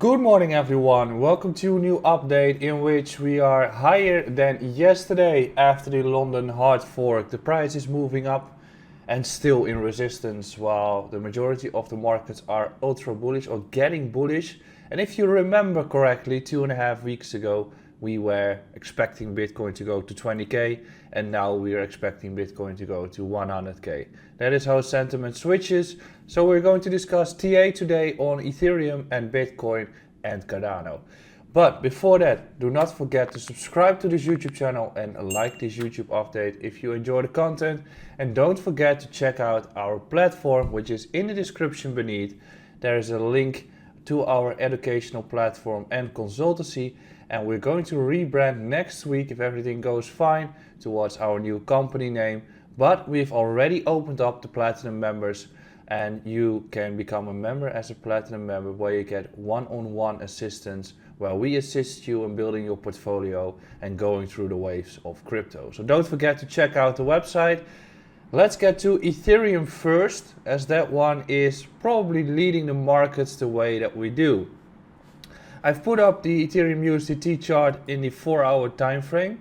Good morning everyone, welcome to a new update in which we are higher than yesterday after the London hard fork. The price is moving up and still in resistance while the majority of the markets are ultra bullish or getting bullish. And if you remember correctly, 2.5 weeks ago we were expecting Bitcoin to go to 20k and now we are expecting Bitcoin to go to 100k. That is how sentiment switches. So we're going to discuss TA today on Ethereum and Bitcoin and Cardano. But before that, do not forget to subscribe to this YouTube channel and like this YouTube update if you enjoy the content. And don't forget to check out our platform, which is in the description beneath. There is a link to our educational platform and consultancy. And we're going to rebrand next week if everything goes fine towards our new company name. But we've already opened up the Platinum members and you can become a member as a Platinum member where you get one-on-one assistance where we assist you in building your portfolio and going through the waves of crypto. So don't forget to check out the website. Let's get to Ethereum first, as that one is probably leading the markets the way that we do. I've put up the Ethereum USDT chart in the 4-hour time frame,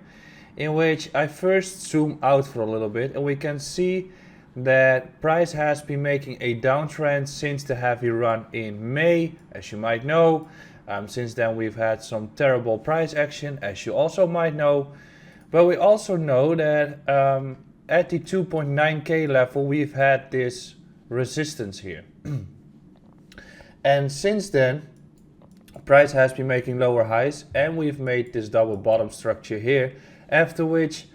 in which I first zoom out for a little bit, and we can see that price has been making a downtrend since the heavy run in May, as you might know. Since then we've had some terrible price action, as you also might know. But we also know that at the 2.9k level we've had this resistance here. And since then price has been making lower highs and we've made this double bottom structure here, after which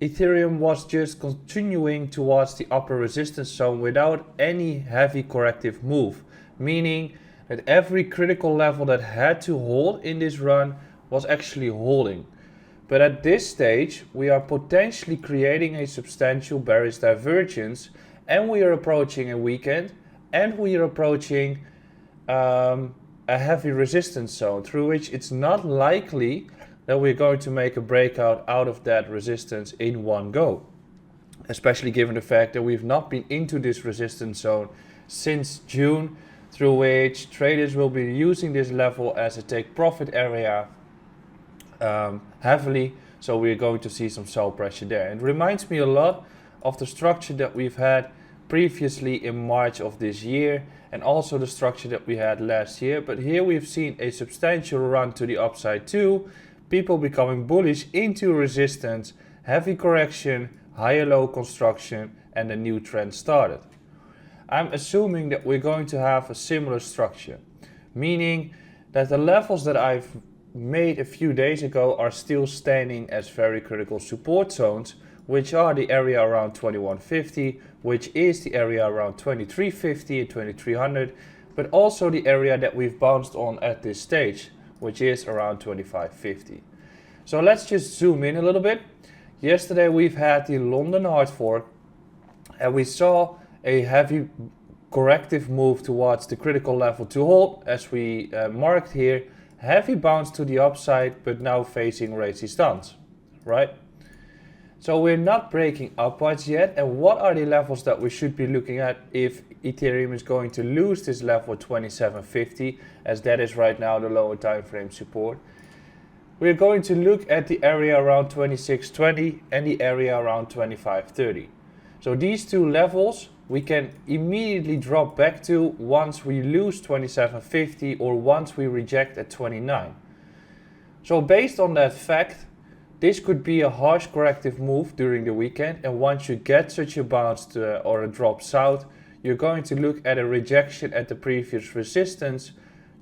Ethereum was just continuing towards the upper resistance zone without any heavy corrective move, meaning that every critical level that had to hold in this run was actually holding. But at this stage we are potentially creating a substantial bearish divergence, and we are approaching a weekend, and we are approaching a heavy resistance zone through which it's not likely that we're going to make a breakout out of that resistance in one go. Especially given the fact that we've not been into this resistance zone since June, through which traders will be using this level as a take profit area heavily. So we're going to see some sell pressure there. It reminds me a lot of the structure that we've had previously in March of this year, and also the structure that we had last year. But here we've seen a substantial run to the upside too, people becoming bullish into resistance, heavy correction, higher low construction, and a new trend started. I'm assuming that we're going to have a similar structure, meaning that the levels that I've made a few days ago are still standing as very critical support zones, which are the area around 2150, which is the area around 2350 and 2300, but also the area that we've bounced on at this stage, which is around 2550. So let's just zoom in a little bit. Yesterday we've had the London hard fork and we saw a heavy corrective move towards the critical level to hold, as we marked here. Heavy bounce to the upside, but now facing resistance, right? So we're not breaking upwards yet. And what are the levels that we should be looking at if Ethereum is going to lose this level 2750, as that is right now the lower time frame support? We're going to look at the area around 2620 and the area around 2530. So these two levels we can immediately drop back to once we lose 2750 or once we reject at 29. So based on that fact, this could be a harsh corrective move during the weekend, and once you get such a bounce or a drop south, you're going to look at a rejection at the previous resistance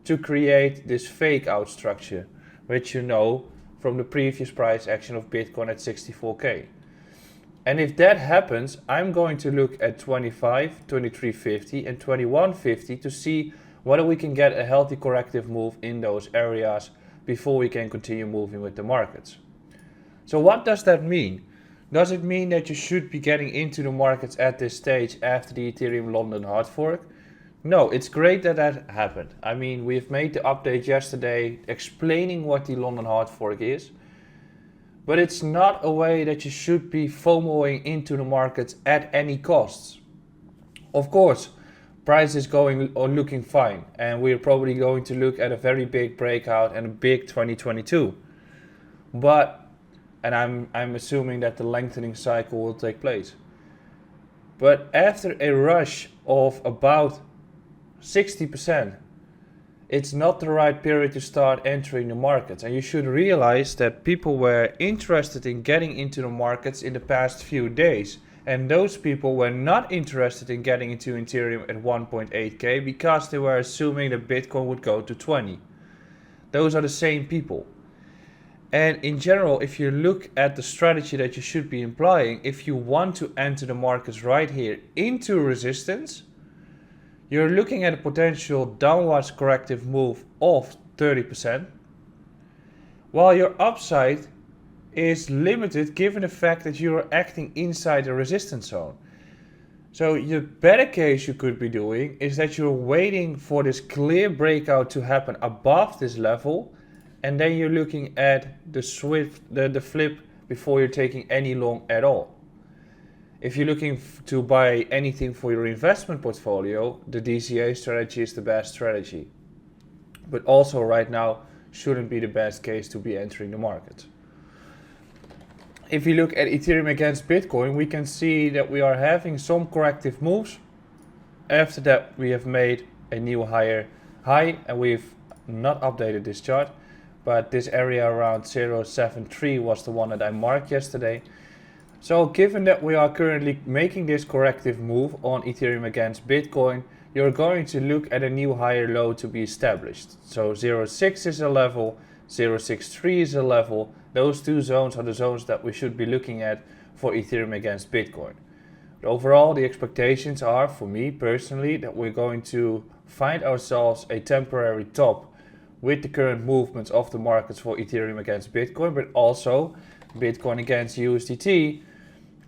to create this fake out structure, which you know from the previous price action of Bitcoin at 64k. And if that happens, I'm going to look at 25, 2350 and 2150 to see whether we can get a healthy corrective move in those areas before we can continue moving with the markets. So what does that mean? Does it mean that you should be getting into the markets at this stage after the Ethereum London hard fork? No, it's great that that happened. I mean, we've made the update yesterday explaining what the London hard fork is. But it's not a way that you should be FOMOing into the markets at any costs. Of course, price is going or looking fine, and we're probably going to look at a very big breakout and a big 2022. But, and I'm assuming that the lengthening cycle will take place. But after a rush of about 60%, it's not the right period to start entering the markets. And you should realize that people were interested in getting into the markets in the past few days. And those people were not interested in getting into Ethereum at 1.8k because they were assuming that Bitcoin would go to 20. Those are the same people. And in general, if you look at the strategy that you should be employing, if you want to enter the markets right here into resistance, you're looking at a potential downwards corrective move of 30%, while your upside is limited given the fact that you're acting inside the resistance zone. So the better case you could be doing is that you're waiting for this clear breakout to happen above this level, and then you're looking at the flip before you're taking any long at all. If you're looking to buy anything for your investment portfolio, the DCA strategy is the best strategy. But also right now shouldn't be the best case to be entering the market. If you look at Ethereum against Bitcoin, we can see that we are having some corrective moves. After that, we have made a new higher high, and we've not updated this chart, but this area around 0.73 was the one that I marked yesterday. So given that we are currently making this corrective move on Ethereum against Bitcoin, you're going to look at a new higher low to be established. So 0.6 is a level, 0.63 is a level. Those two zones are the zones that we should be looking at for Ethereum against Bitcoin. But overall, the expectations are, for me personally, that we're going to find ourselves a temporary top with the current movements of the markets for Ethereum against Bitcoin, but also Bitcoin against USDT,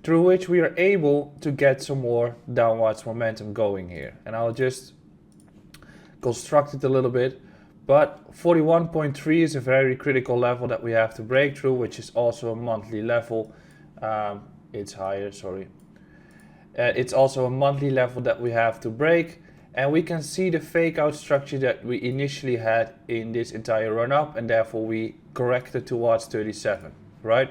through which we are able to get some more downwards momentum going here. And I'll just construct it a little bit. But 41.3 is a very critical level that we have to break through, which is also a monthly level. It's higher, sorry. It's also a monthly level that we have to break. And we can see the fake out structure that we initially had in this entire run up, and therefore we corrected towards 37, right?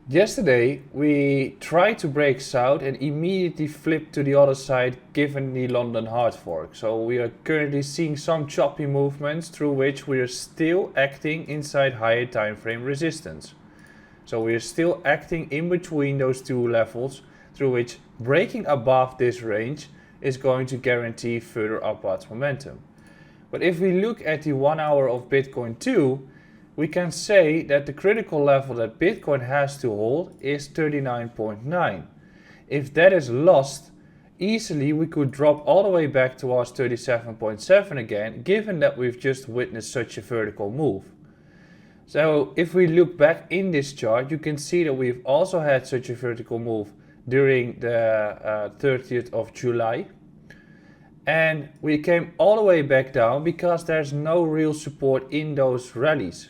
Yesterday, we tried to break south and immediately flipped to the other side given the London hard fork. So we are currently seeing some choppy movements through which we are still acting inside higher time frame resistance. So we are still acting in between those two levels, through which breaking above this range is going to guarantee further upwards momentum. But if we look at the 1 hour of Bitcoin 2, we can say that the critical level that Bitcoin has to hold is 39.9. If that is lost, easily we could drop all the way back towards 37.7 again, given that we've just witnessed such a vertical move. So if we look back in this chart, you can see that we've also had such a vertical move during the 30th of July. And we came all the way back down because there's no real support in those rallies.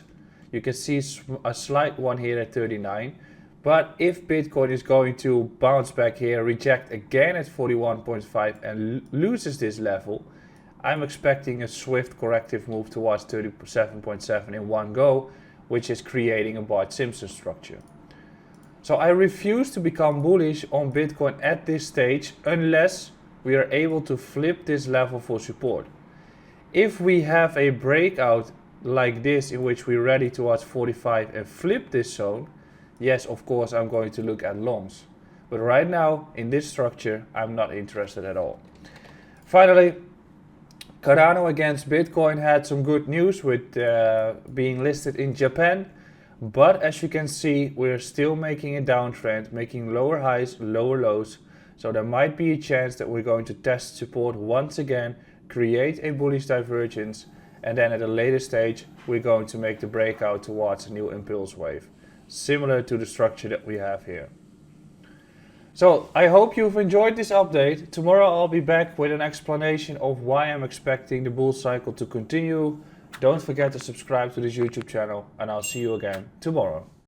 You can see a slight one here at 39. But if Bitcoin is going to bounce back here, reject again at 41.5 and loses this level, I'm expecting a swift corrective move towards 37.7 in one go, which is creating a Bart-Simpson structure. So I refuse to become bullish on Bitcoin at this stage unless we are able to flip this level for support. If we have a breakout like this in which we rally towards 45 and flip this zone, yes, of course I'm going to look at longs. But right now in this structure I'm not interested at all. Finally, Cardano against Bitcoin had some good news with being listed in Japan. But as you can see, we're still making a downtrend, making lower highs, lower lows. So there might be a chance that we're going to test support once again, create a bullish divergence, and then at a later stage, we're going to make the breakout towards a new impulse wave, similar to the structure that we have here. So I hope you've enjoyed this update. Tomorrow I'll be back with an explanation of why I'm expecting the bull cycle to continue. Don't forget to subscribe to this YouTube channel, and I'll see you again tomorrow.